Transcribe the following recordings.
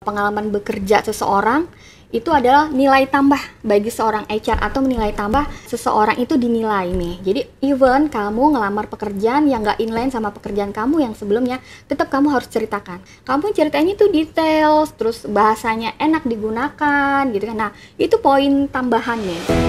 pengalaman bekerja seseorang itu adalah nilai tambah bagi seorang HR atau nilai tambah seseorang itu dinilai nih. Jadi even kamu ngelamar pekerjaan yang nggak inline sama pekerjaan kamu yang sebelumnya, tetap kamu harus ceritakan. Kamu ceritanya tuh detail, terus bahasanya enak digunakan gitu kan. Nah, itu poin tambahannya.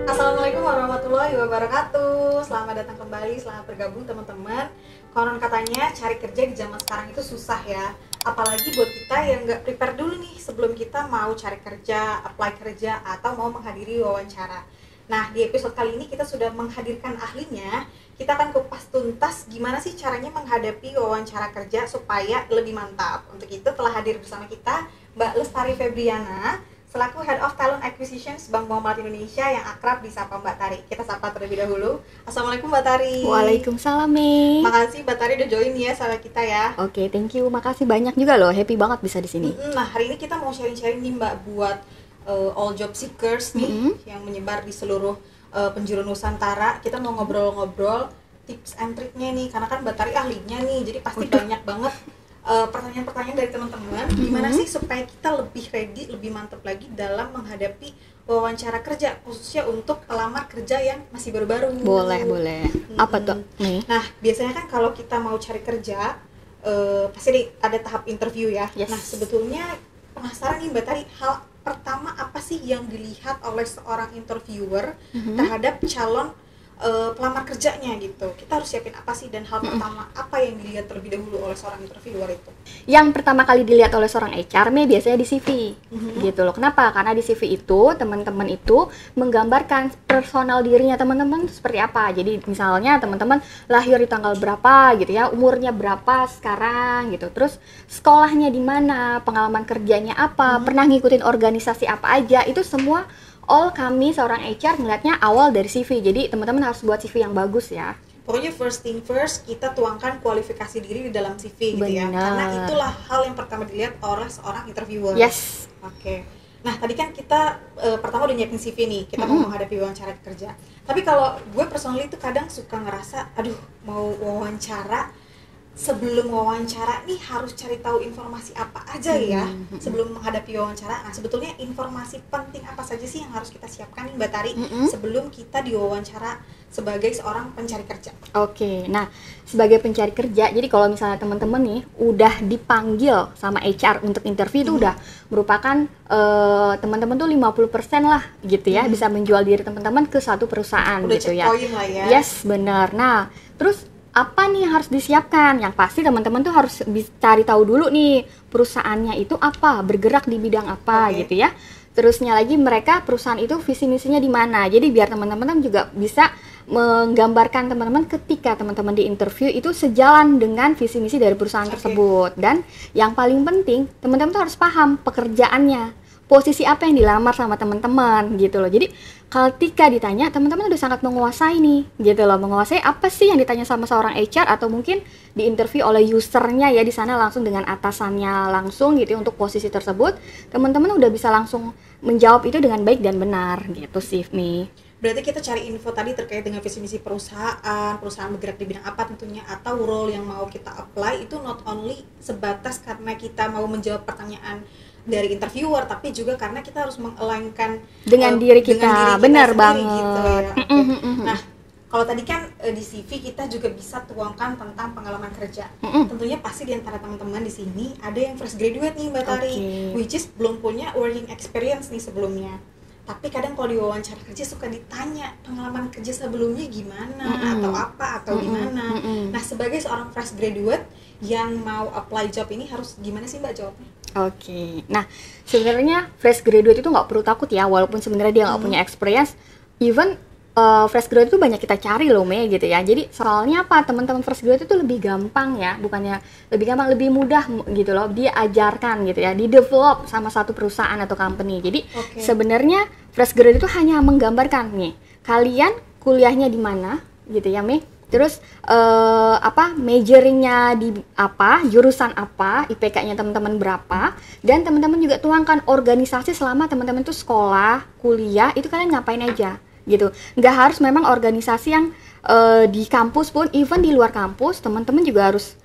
Assalamualaikum warahmatullahi wabarakatuh. Selamat datang kembali, selamat bergabung teman-teman. Konon katanya cari kerja di zaman sekarang itu susah ya. Apalagi buat kita yang nggak prepare dulu nih sebelum kita mau cari kerja, apply kerja, atau mau menghadiri wawancara. Nah, di episode kali ini kita sudah menghadirkan ahlinya. Kita akan kupas tuntas gimana sih caranya menghadapi wawancara kerja supaya lebih mantap. Untuk itu telah hadir bersama kita Mbak Lestari Febriana selaku Head of Talent Acquisitions Bank Muamalat Indonesia yang akrab disapa Mbak Tari. Kita sapa terlebih dahulu. Assalamualaikum Mbak Tari. Waalaikumsalam, Mi. Makasih Mbak Tari udah join ya sama kita ya. Oke, thank you. Makasih banyak juga loh. Happy banget bisa di sini. Nah, hari ini kita mau sharing-sharing nih Mbak buat all job seekers nih yang menyebar di seluruh penjuru Nusantara. Kita mau ngobrol-ngobrol tips and triknya nih, karena kan Mbak Tari ahlinya nih, jadi pasti banyak banget pertanyaan-pertanyaan dari teman-teman. Gimana sih supaya kita lebih ready, lebih mantap lagi dalam menghadapi wawancara kerja, khususnya untuk pelamar kerja yang masih baru-baru. Boleh. Apa tuh? Nih. Nah, biasanya kan kalau kita mau cari kerja, pasti ada tahap interview ya. Yes. Nah, sebetulnya penasaran nih Mbak Tari, hal pertama apa sih yang dilihat oleh seorang interviewer terhadap calon pelamar kerjanya gitu? Kita harus siapin apa sih, dan hal pertama apa yang dilihat terlebih dahulu oleh seorang interviewer itu? Yang pertama kali dilihat oleh seorang HR biasanya di CV gitu loh. Kenapa? Karena di CV itu teman-teman itu menggambarkan personal dirinya teman-teman seperti apa. Jadi misalnya teman-teman lahir di tanggal berapa gitu ya, umurnya berapa sekarang gitu, terus sekolahnya di mana, pengalaman kerjanya apa, pernah ngikutin organisasi apa aja, itu semua all kami seorang HR ngeliatnya awal dari CV. Jadi teman-teman harus buat CV yang bagus ya. Pokoknya first thing first, kita tuangkan kualifikasi diri di dalam CV gitu ya. Benar. Karena itulah hal yang pertama dilihat oleh seorang interviewer. Yes. Oke. Nah, tadi kan kita pertama udah nyiapin CV nih, kita mau menghadapi wawancara kerja. Tapi kalau gue personally tuh kadang suka ngerasa, aduh, mau wawancara, sebelum wawancara nih harus cari tahu informasi apa aja ya sebelum menghadapi wawancara. Nah, sebetulnya informasi penting apa saja sih yang harus kita siapkan nih Mbak Tari sebelum kita diwawancara sebagai seorang pencari kerja? Oke, nah sebagai pencari kerja, jadi kalau misalnya teman-teman nih udah dipanggil sama HR untuk interview itu udah merupakan teman-teman tuh 50% lah gitu ya, bisa menjual diri teman-teman ke satu perusahaan udah gitu ya. Poin lah ya. Yes, benar. Nah, terus apa nih yang harus disiapkan? Yang pasti teman-teman tuh harus cari tahu dulu nih perusahaannya itu apa, bergerak di bidang apa gitu ya. Terusnya lagi mereka perusahaan itu visi misinya di mana. Jadi biar teman-teman juga bisa menggambarkan teman-teman ketika teman-teman di interview itu sejalan dengan visi misi dari perusahaan tersebut. Dan yang paling penting teman-teman tuh harus paham pekerjaannya, posisi apa yang dilamar sama teman-teman gitu loh. Jadi ketika ditanya, teman-teman udah sangat menguasai nih gitu loh, menguasai apa sih yang ditanya sama seorang HR, atau mungkin diinterview oleh usernya ya di sana langsung dengan atasannya langsung gitu untuk posisi tersebut. Teman-teman udah bisa langsung menjawab itu dengan baik dan benar gitu sih nih. Berarti kita cari info tadi terkait dengan visi misi perusahaan bergerak di bidang apa tentunya, atau role yang mau kita apply itu not only sebatas karena kita mau menjawab pertanyaan dari interviewer, tapi juga karena kita harus meng-align-kan dengan diri kita, benar banget gitu ya. Nah, kalau tadi kan di CV kita juga bisa tuangkan tentang pengalaman kerja. Tentunya pasti di antara teman-teman di sini ada yang fresh graduate nih Mbak Tari, which is belum punya working experience nih sebelumnya. Tapi kadang kalau di wawancara kerja suka ditanya pengalaman kerja sebelumnya gimana, atau apa, atau gimana. Nah, sebagai seorang fresh graduate yang mau apply job ini harus gimana sih Mbak jawabnya? Oke, nah sebenarnya fresh graduate itu nggak perlu takut ya, walaupun sebenarnya dia nggak punya experience. Even fresh graduate itu banyak kita cari loh Mei gitu ya. Jadi soalnya apa, teman-teman fresh graduate itu lebih gampang ya, bukannya lebih gampang, lebih mudah gitu loh, dia ajarkan gitu ya, di develop sama satu perusahaan atau company. Jadi sebenarnya fresh graduate itu hanya menggambarkan nih, kalian kuliahnya di mana gitu ya Mei, Terus majoringnya di apa, jurusan apa, IPK-nya teman-teman berapa, dan teman-teman juga tuangkan organisasi selama teman-teman tuh sekolah, kuliah, itu kalian ngapain aja gitu. Nggak harus memang organisasi yang di kampus pun, even di luar kampus, teman-teman juga harus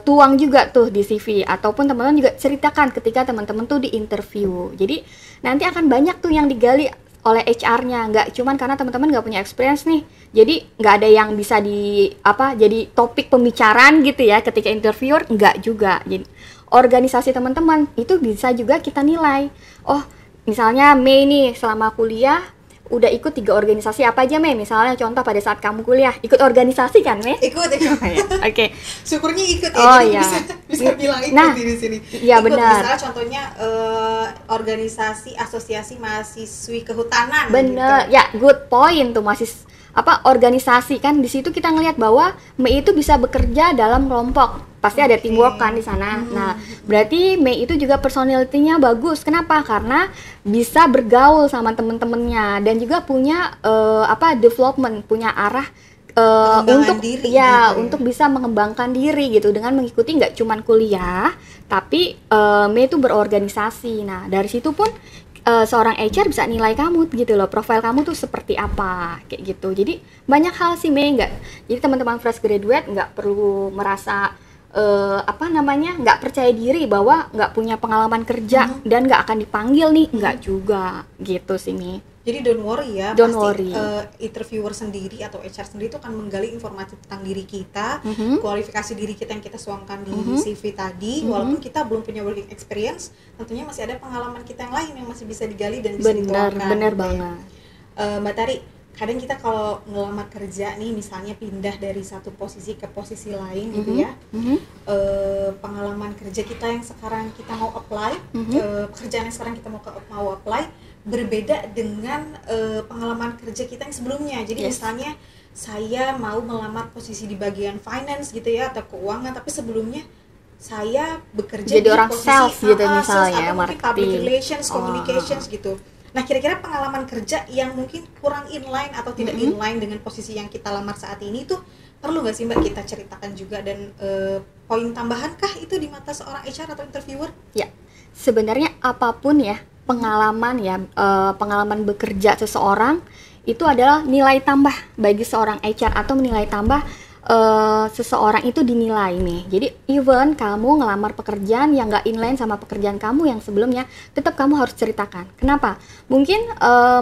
tuang juga tuh di CV, ataupun teman-teman juga ceritakan ketika teman-teman tuh di interview. Jadi nanti akan banyak tuh yang digali oleh HR-nya, nggak cuman karena teman-teman nggak punya experience nih, jadi nggak ada yang bisa jadi topik pembicaraan gitu ya ketika interviewer, nggak juga. Jadi organisasi teman-teman itu bisa juga kita nilai. Oh, misalnya Mei nih selama kuliah udah ikut 3 organisasi apa aja, Mei? Misalnya contoh pada saat kamu kuliah ikut organisasi kan, Mei? Ikut. Oke. Syukurnya ikut ya, Oh jadi iya. bisa bilang ikut Nah, di sini. iya Ikut, benar. misalnya contohnya organisasi asosiasi mahasiswi kehutanan. Bener, Gitu. ya good point tuh, masih organisasi kan, di situ kita ngelihat bahwa Mei itu bisa bekerja dalam kelompok, pasti ada teamwork kan di sana. Nah, berarti Mei itu juga personality-nya bagus. Kenapa? Karena bisa bergaul sama temen-temennya dan juga punya development, punya arah Pengembangan diri gitu ya. untuk bisa mengembangkan diri gitu dengan mengikuti nggak cuman kuliah, tapi Mei itu berorganisasi. Nah, dari situ pun seorang HR bisa nilai kamu gitu loh, profil kamu tuh seperti apa, kayak gitu. Jadi banyak hal sih, Mei. Jadi teman-teman fresh graduate nggak perlu merasa nggak percaya diri bahwa nggak punya pengalaman kerja dan nggak akan dipanggil nih, nggak juga gitu sih, Mei. Jadi don't worry ya, Don't pasti worry. Interviewer sendiri atau HR sendiri itu akan menggali informasi tentang diri kita, kualifikasi diri kita yang kita suangkan di CV tadi, walaupun kita belum punya working experience, tentunya masih ada pengalaman kita yang lain yang masih bisa digali dan bisa dituangkan. Bener gitu ya. banget. Mbak Tari, kadang kita kalau ngelamar kerja nih, misalnya pindah dari satu posisi ke posisi lain gitu ya, pengalaman kerja kita yang sekarang kita mau apply, pekerjaan yang sekarang kita mau apply berbeda dengan pengalaman kerja kita yang sebelumnya. Jadi misalnya saya mau melamar posisi di bagian finance gitu ya, atau keuangan, tapi sebelumnya saya bekerja jadi di orang posisi sales gitu sales misalnya, atau mungkin public marketing, relations, communications gitu. Nah, kira-kira pengalaman kerja yang mungkin kurang inline atau tidak inline dengan posisi yang kita lamar saat ini tuh perlu nggak sih Mbak kita ceritakan juga, dan poin tambahan kah itu di mata seorang HR atau interviewer? Ya, sebenarnya apapun ya pengalaman bekerja seseorang itu adalah nilai tambah bagi seorang HR, atau nilai tambah seseorang itu dinilai nih. Jadi even kamu ngelamar pekerjaan yang nggak inline sama pekerjaan kamu yang sebelumnya, tetap kamu harus ceritakan. Kenapa? Mungkin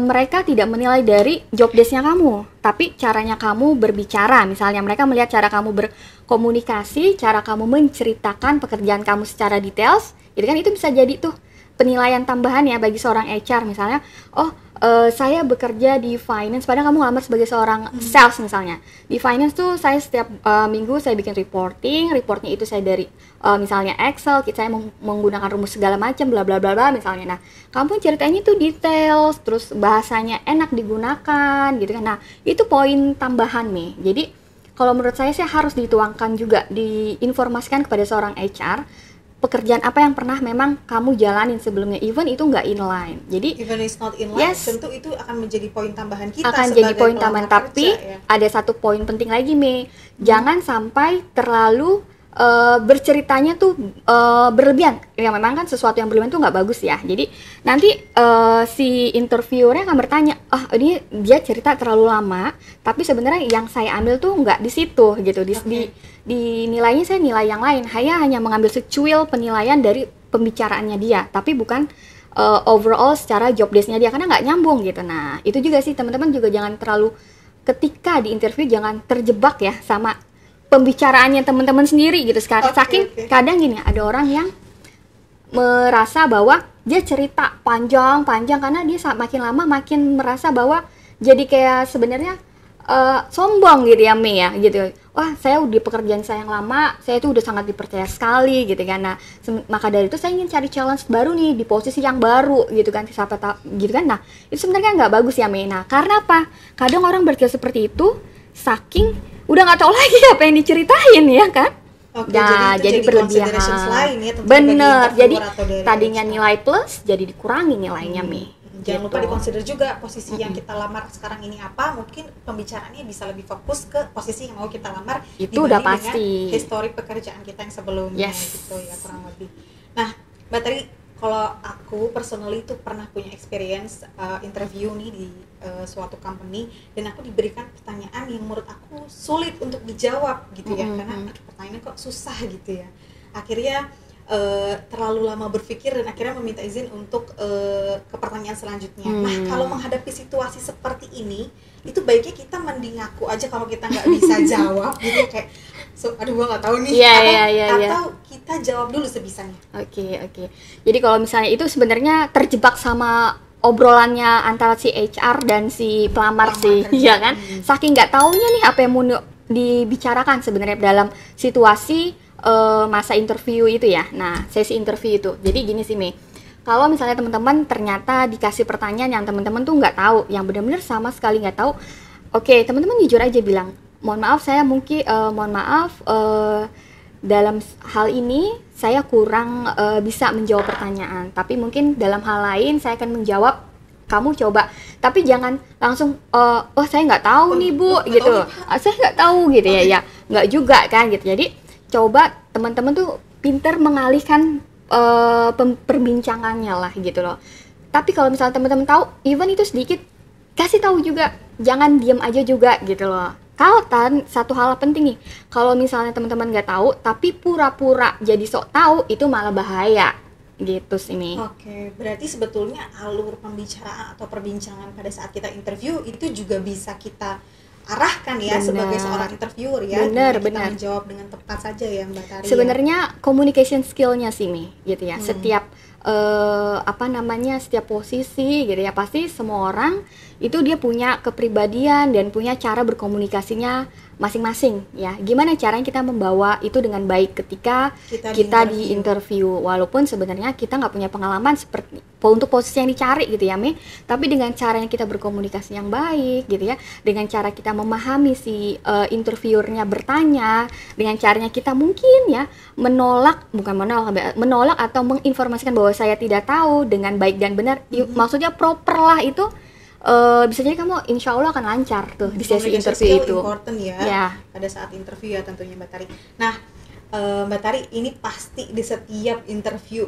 mereka tidak menilai dari job desk-nya kamu, tapi caranya kamu berbicara. Misalnya mereka melihat cara kamu berkomunikasi, cara kamu menceritakan pekerjaan kamu secara details, itu kan itu bisa jadi tuh penilaian tambahan ya bagi seorang HR. Misalnya, saya bekerja di finance, padahal kamu ngelamar sebagai seorang sales misalnya. Di finance tuh saya setiap minggu saya bikin reportnya itu saya dari misalnya Excel, saya menggunakan rumus segala macam bla bla bla bla misalnya. Nah, kamu ceritanya tuh details, terus bahasanya enak digunakan gitu kan. Nah, itu poin tambahan nih. Jadi kalau menurut saya sih harus dituangkan juga, diinformasikan kepada seorang HR pekerjaan apa yang pernah memang kamu jalanin sebelumnya, even itu nggak inline. Jadi Even it's not inline, tentu itu akan menjadi poin tambahan kita akan sebagai jadi poin pelamar tambahan. Tapi kerja, ya. ada satu poin penting lagi, Mei. Jangan sampai terlalu berceritanya tuh berlebihan. Ya memang kan sesuatu yang berlebihan tuh nggak bagus ya. Jadi nanti si interviewernya akan bertanya, ini dia cerita terlalu lama, tapi sebenarnya yang saya ambil tuh nggak di situ gitu. Di nilainya saya nilai yang lain. Saya hanya mengambil secuil penilaian dari pembicaraannya dia, tapi bukan overall secara job desk-nya dia, karena nggak nyambung gitu. Nah, itu juga sih teman-teman juga jangan terlalu, ketika di interview jangan terjebak ya sama pembicaraannya teman-teman sendiri gitu. Saking kadang gini, ada orang yang merasa bahwa dia cerita panjang-panjang karena dia makin lama makin merasa bahwa jadi kayak sebenarnya sombong gitu ya, Mei ya gitu. Wah, saya di pekerjaan saya yang lama, saya itu udah sangat dipercaya sekali gitu kan. Nah, maka dari itu saya ingin cari challenge baru nih di posisi yang baru gitu kan, gitu kan. Nah, itu sebenarnya nggak bagus ya, Mei. Nah, karena apa? Kadang orang berpikir seperti itu saking udah nggak tahu lagi apa yang diceritain ya kan. Nah, jadi berlebihan. Lain, ya, bener, jadi tadinya nilai plus jadi dikurangi nilainya, Mei. Jangan gitu. lupa dikonsider juga posisi yang kita lamar sekarang ini apa, mungkin pembicaraannya bisa lebih fokus ke posisi yang mau kita lamar Itu udah dibanding pasti. dengan histori pekerjaan kita yang sebelumnya gitu ya, kurang lebih. Nah, Mbak Tari, kalau aku personally itu pernah punya experience interview nih di suatu company, dan aku diberikan pertanyaan yang menurut aku sulit untuk dijawab gitu ya, karena pertanyaannya kok susah gitu ya. Akhirnya terlalu lama berpikir dan akhirnya meminta izin untuk ke pertanyaan selanjutnya. Nah, kalau menghadapi situasi seperti ini, itu baiknya kita mending ngaku aja kalau kita nggak bisa jawab gitu ya, kayak aduh gua nggak tahu nih, atau kita jawab dulu sebisanya. Oke. Jadi kalau misalnya itu sebenarnya terjebak sama obrolannya antara si HR dan si pelamar sih, ya kan? Saking nggak taunya nih apa yang mau dibicarakan sebenarnya dalam situasi masa interview itu ya. Nah, sesi interview itu. Jadi gini sih, Mei. Kalau misalnya teman-teman ternyata dikasih pertanyaan yang teman-teman tuh nggak tahu, yang benar-benar sama sekali nggak tahu, oke, teman-teman jujur aja bilang, mohon maaf dalam hal ini saya kurang bisa menjawab pertanyaan, tapi mungkin dalam hal lain saya akan menjawab, kamu coba. Tapi jangan langsung saya nggak tahu nih Bu gitu, saya nggak tahu gitu ya, nggak juga kan gitu. Jadi coba teman-teman tuh pintar mengalihkan perbincangannya lah gitu loh. Tapi kalau misalnya teman-teman tahu, even itu sedikit, kasih tahu juga, jangan diam aja juga gitu loh. Kalau satu hal penting nih, kalau misalnya teman-teman nggak tahu tapi pura-pura jadi sok tahu, itu malah bahaya gitu sih nih. Oke, berarti sebetulnya alur pembicaraan atau perbincangan pada saat kita interview itu juga bisa kita arahkan ya, sebagai seorang interviewer ya. Benar. Menjawab dengan tepat saja ya Mbak Tari. Sebenarnya communication skill-nya sih Mi, gitu ya. Setiap setiap posisi gitu ya, pasti semua orang itu dia punya kepribadian dan punya cara berkomunikasinya masing-masing ya. Gimana caranya kita membawa itu dengan baik ketika kita di interview, walaupun sebenarnya kita nggak punya pengalaman seperti untuk posisi yang dicari gitu ya Mi, tapi dengan caranya kita berkomunikasi yang baik gitu ya, dengan cara kita memahami si interviewernya bertanya, dengan caranya kita mungkin ya menolak atau menginformasikan bahwa saya tidak tahu dengan baik dan benar, maksudnya proper lah itu. Bisa jadi kamu insya Allah akan lancar tuh di sesi interview itu. Important ya, pada saat interview ya tentunya Mbak Tari. Nah, Mbak Tari, ini pasti di setiap interview,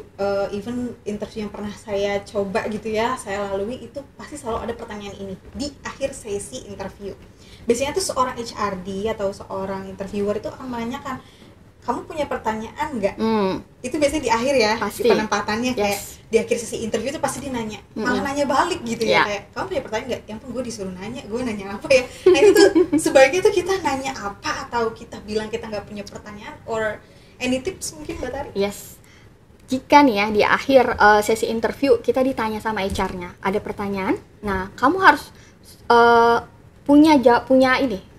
even interview yang pernah saya coba gitu ya, saya lalui, itu pasti selalu ada pertanyaan ini di akhir sesi interview. Biasanya tuh seorang HRD atau seorang interviewer itu akan menanyakan, kamu punya pertanyaan nggak? Itu biasanya di akhir ya, pasti. Di penempatannya kayak di akhir sesi interview itu pasti dia nanya, malah nanya balik gitu ya, kayak kamu punya pertanyaan nggak? Ya ampun, gue disuruh nanya, gue nanya apa ya? Nah itu tuh sebaiknya tuh kita nanya apa, atau kita bilang kita nggak punya pertanyaan, or any tips mungkin Mbak Tari? Yes. Jika nih ya di akhir sesi interview kita ditanya sama HR-nya, ada pertanyaan, nah kamu harus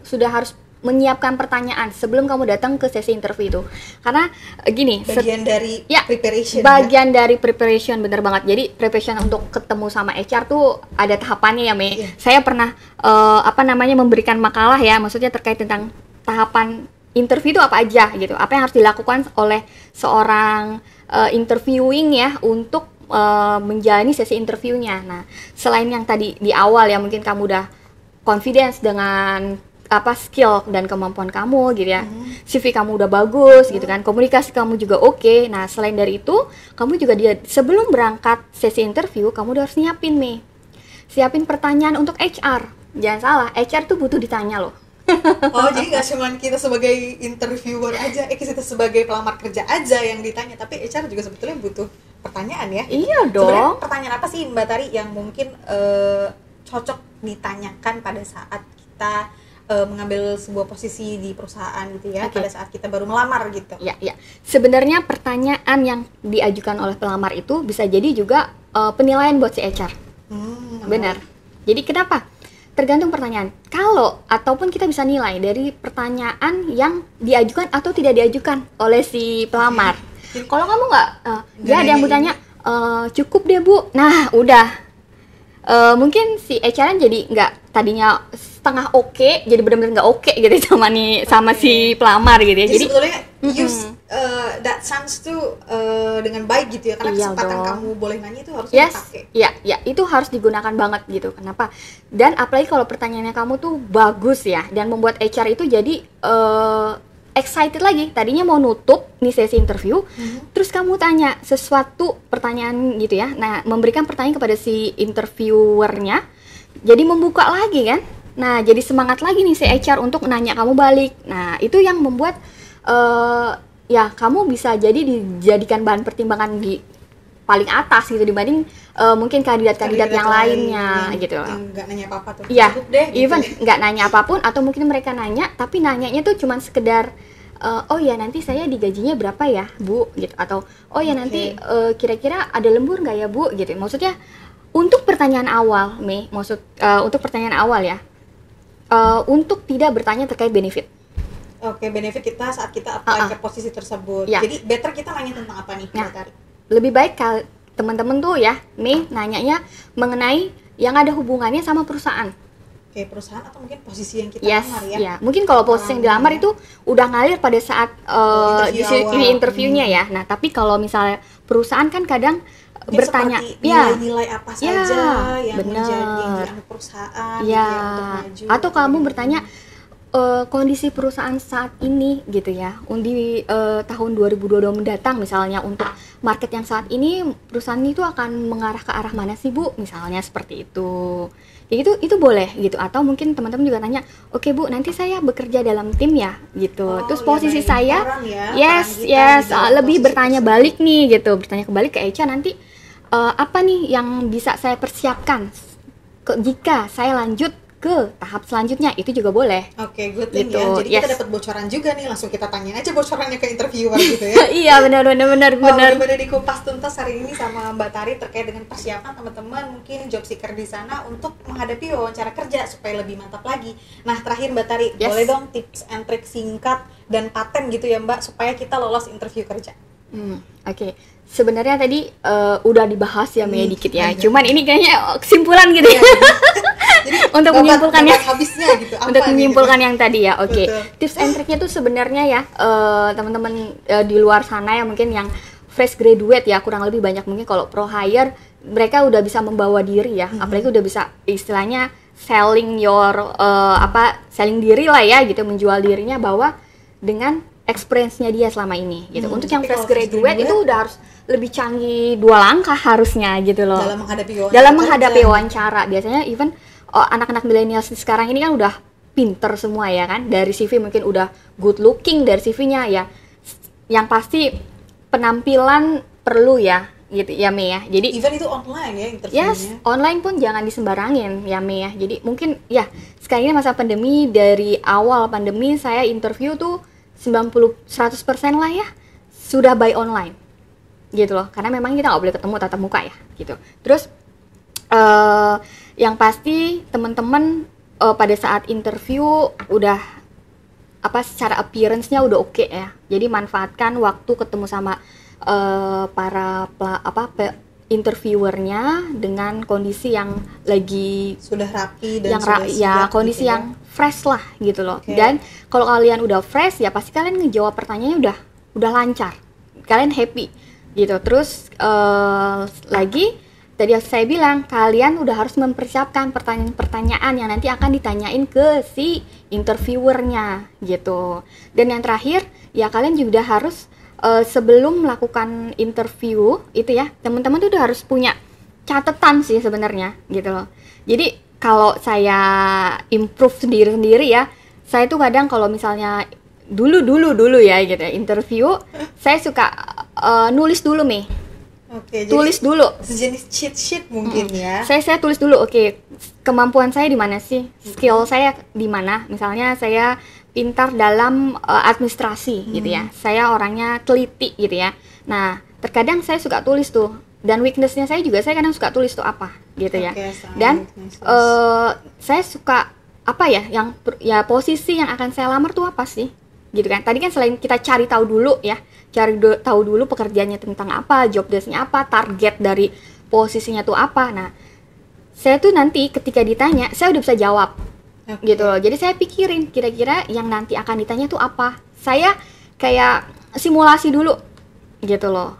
sudah harus menyiapkan pertanyaan sebelum kamu datang ke sesi interview itu. Karena gini, bagian dari preparation. Bagian dari preparation, bener banget. Jadi preparation untuk ketemu sama HR tuh ada tahapannya ya, Mei. Saya pernah memberikan makalah ya, maksudnya terkait tentang tahapan interview itu apa aja gitu. Apa yang harus dilakukan oleh seorang interviewing ya untuk menjalani sesi interviewnya. Nah, selain yang tadi di awal ya, mungkin kamu udah confidence dengan skill dan kemampuan kamu gitu ya, CV kamu udah bagus gitu kan, komunikasi kamu juga oke. Nah, selain dari itu, kamu juga sebelum berangkat sesi interview, kamu udah harus siapin pertanyaan untuk HR. Jangan salah, HR tuh butuh ditanya loh. Oh, jadi nggak cuma kita sebagai interviewer aja, kita sebagai pelamar kerja aja yang ditanya, tapi HR juga sebetulnya butuh pertanyaan ya. Iya dong. Sebenarnya pertanyaan apa sih Mbak Tari yang mungkin cocok ditanyakan pada saat kita mengambil sebuah posisi di perusahaan gitu ya, pada saat kita baru melamar gitu? Ya. Sebenarnya pertanyaan yang diajukan oleh pelamar itu bisa jadi juga penilaian buat si HR. Benar. Jadi kenapa? Tergantung pertanyaan. Ataupun kita bisa nilai dari pertanyaan yang diajukan atau tidak diajukan oleh si pelamar. Kalau kamu nggak, dia ada yang bertanya, cukup deh Bu. Nah, udah. Mungkin si HR jadi nggak, tadinya setengah oke, jadi benar-benar nggak oke gitu sama si pelamar gitu ya. Jadi sebetulnya that sense tuh dengan baik gitu ya, karena Iya kesempatan dong. kamu boleh nanya itu harusnya Yes, dipakai. ya, itu harus digunakan banget gitu. Kenapa? Dan apalagi kalau pertanyaannya kamu tuh bagus ya, dan membuat HR itu jadi excited lagi. Tadinya mau nutup nih sesi interview, terus kamu tanya sesuatu pertanyaan gitu ya. Nah, memberikan pertanyaan kepada si interviewernya, jadi membuka lagi kan. Nah, jadi semangat lagi nih si HR untuk nanya kamu balik. Nah, itu yang membuat ya kamu bisa jadi dijadikan bahan pertimbangan di paling atas gitu dibanding mungkin kandidat-kandidat yang lainnya gitu. Yang nggak nanya apa-apa tuh. Iya, Cukup deh. Gitu even ya. nggak nanya apapun, atau mungkin mereka nanya tapi nanyanya tuh cuman sekedar oh ya nanti saya digajinya berapa ya Bu gitu, atau oh ya nanti kira-kira ada lembur nggak ya Bu gitu. Maksudnya untuk pertanyaan awal untuk pertanyaan awal ya, untuk tidak bertanya terkait benefit. Oke, benefit kita saat kita apply ke posisi tersebut. Ya. Jadi better kita nanya tentang apa nih, Nah, Mbak Tari? lebih baik teman-teman tuh ya nanyanya mengenai yang ada hubungannya sama perusahaan. Oke, perusahaan atau mungkin posisi yang kita Yes, lamar ya. ya. Mungkin kalau posisi yang dilamar itu udah ngalir pada saat Interview di awal. interviewnya ya. Nah, tapi kalau misalnya perusahaan kan kadang Mungkin bertanya, seperti ya, nilai-nilai apa ya, saja yang bener. menjadi dianggap perusahaan gitu ya, ya untuk maju. atau kamu bertanya kondisi perusahaan saat ini gitu ya, di tahun 2022 mendatang misalnya, untuk market yang saat ini perusahaan itu akan mengarah ke arah mana sih Bu, misalnya seperti itu. Ya itu boleh gitu. Atau mungkin teman-teman juga tanya, oke Bu, nanti saya bekerja dalam tim ya gitu. Terus iya, posisi dari saya orang ya, yes peran kita di dalam lebih posisi bertanya tersebut. balik nih gitu, bertanya kembali ke HR nanti apa nih yang bisa saya persiapkan jika saya lanjut ke tahap selanjutnya, itu juga boleh. Oke, good thing Gitu, ya. Jadi kita yes. dapat bocoran juga nih, langsung kita tanyain aja bocorannya ke interviewer gitu ya. Iya, benar. Wah, benar-benar dikupas tuntas hari ini sama Mbak Tari terkait dengan persiapan teman-teman mungkin job seeker di sana untuk menghadapi wawancara kerja supaya lebih mantap lagi. Nah, terakhir Mbak Tari, Yes. boleh dong tips and trick singkat dan paten gitu ya Mbak, supaya kita lolos interview kerja. Oke. Sebenarnya tadi udah dibahas ya Mei dikit ya. lanjut. Cuman ini kayaknya kesimpulan gitu ya. Jadi Untuk menyimpulkannya. habisnya gitu. Apa Untuk nih, menyimpulkan gitu? yang tadi ya. Oke. Betul. Tips and tricknya tuh sebenarnya ya teman-teman di luar sana yang mungkin yang fresh graduate ya, kurang lebih banyak mungkin kalau pro hire mereka udah bisa membawa diri ya. Apalagi udah bisa istilahnya selling selling diri lah ya gitu, menjual dirinya bahwa dengan experience-nya dia selama ini gitu. Untuk yang tapi fresh kalau fresh graduate itu graduate, udah harus lebih canggih 2 langkah harusnya gitu loh. dalam menghadapi wawancara. Dalam menghadapi kerja. wawancara. Biasanya even anak-anak milenial sekarang ini kan udah pinter semua ya kan. Dari CV mungkin udah good looking dari CV-nya ya. Yang pasti penampilan perlu ya gitu ya Mei ya. Jadi Even itu online ya interviewnya. yes, online pun jangan disembarangin ya Mei ya. Jadi mungkin ya sekarang ini masa pandemi, dari awal pandemi saya interview tuh 100% lah ya sudah by online gitu loh, karena memang kita nggak boleh ketemu tatap muka ya gitu. Terus yang pasti teman-teman pada saat interview udah secara appearance-nya udah oke ya. Jadi manfaatkan waktu ketemu sama para interviewernya dengan kondisi yang lagi Sudah rapi dan yang sudah siap kondisi gitu ya. yang fresh lah gitu loh. Oke. Dan kalau kalian udah fresh ya pasti kalian ngejawab pertanyaannya udah lancar, kalian happy gitu. Terus lagi tadi saya bilang kalian udah harus mempersiapkan pertanyaan-pertanyaan yang nanti akan ditanyain ke si interviewernya gitu. Dan yang terakhir ya kalian juga harus sebelum melakukan interview itu ya, teman-teman tuh udah harus punya catatan sih sebenarnya gitu loh. Jadi kalau saya improve sendiri ya, saya tuh kadang kalau misalnya dulu ya gitu ya, interview saya suka nulis dulu Mei. Oke, Tulis jadi dulu. sejenis cheat sheet mungkin ya. Saya tulis dulu, oke, kemampuan saya di mana sih? Skill saya di mana? Misalnya saya pintar dalam administrasi gitu ya. Saya orangnya teliti gitu ya. Nah, terkadang saya suka tulis tuh. Dan weakness-nya saya juga saya kadang suka tulis tuh apa gitu ya. Oke, sangat Dan weakness. saya suka posisi yang akan saya lamar tuh apa sih? Gitu kan. Tadi kan selain kita cari tahu dulu ya, tahu dulu pekerjaannya tentang apa, job desk-nya apa, target dari posisinya tuh apa. Nah, saya tuh nanti ketika ditanya, saya udah bisa jawab. Oke. Gitu loh. Jadi saya pikirin kira-kira yang nanti akan ditanya tuh apa. Saya kayak simulasi dulu gitu loh.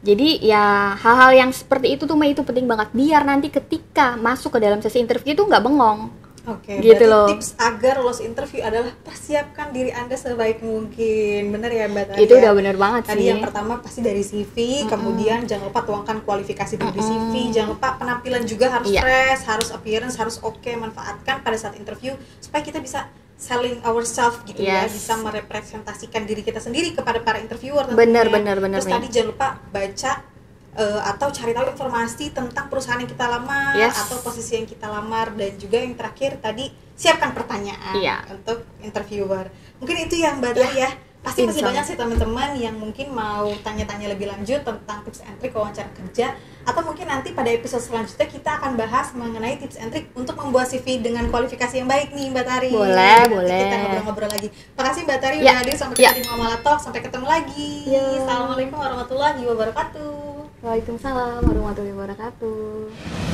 Jadi ya hal-hal yang seperti itu tuh itu penting banget biar nanti ketika masuk ke dalam sesi interview itu nggak bengong. Oke, gitu berarti loh. tips agar lolos interview adalah persiapkan diri Anda sebaik mungkin. Bener ya Mbak Tari? Itu ya? udah bener banget Tadi sih. yang pertama pasti dari CV, kemudian jangan lupa tuangkan kualifikasi dari CV, jangan lupa penampilan juga harus fresh, harus appearance, harus oke, manfaatkan pada saat interview supaya kita bisa selling ourselves gitu ya, bisa merepresentasikan diri kita sendiri kepada para interviewer tentunya. Bener. Terus tadi jangan lupa baca atau cari tahu informasi tentang perusahaan yang kita lamar atau posisi yang kita lamar, dan juga yang terakhir tadi siapkan pertanyaan untuk interviewer. Mungkin itu yang Mbak Tari ya. Pasti masih banyak sih teman-teman yang mungkin mau tanya-tanya lebih lanjut tentang tips and trik wawancara kerja, atau mungkin nanti pada episode selanjutnya kita akan bahas mengenai tips and trik untuk membuat CV dengan kualifikasi yang baik nih Mbak Tari. Boleh. Kita ngobrol-ngobrol lagi. Makasih Mbak Tari udah hadir sampai kita di Muamalah Talk. Sampai ketemu lagi. Assalamualaikum warahmatullahi wabarakatuh. Waalaikumsalam warahmatullahi wabarakatuh.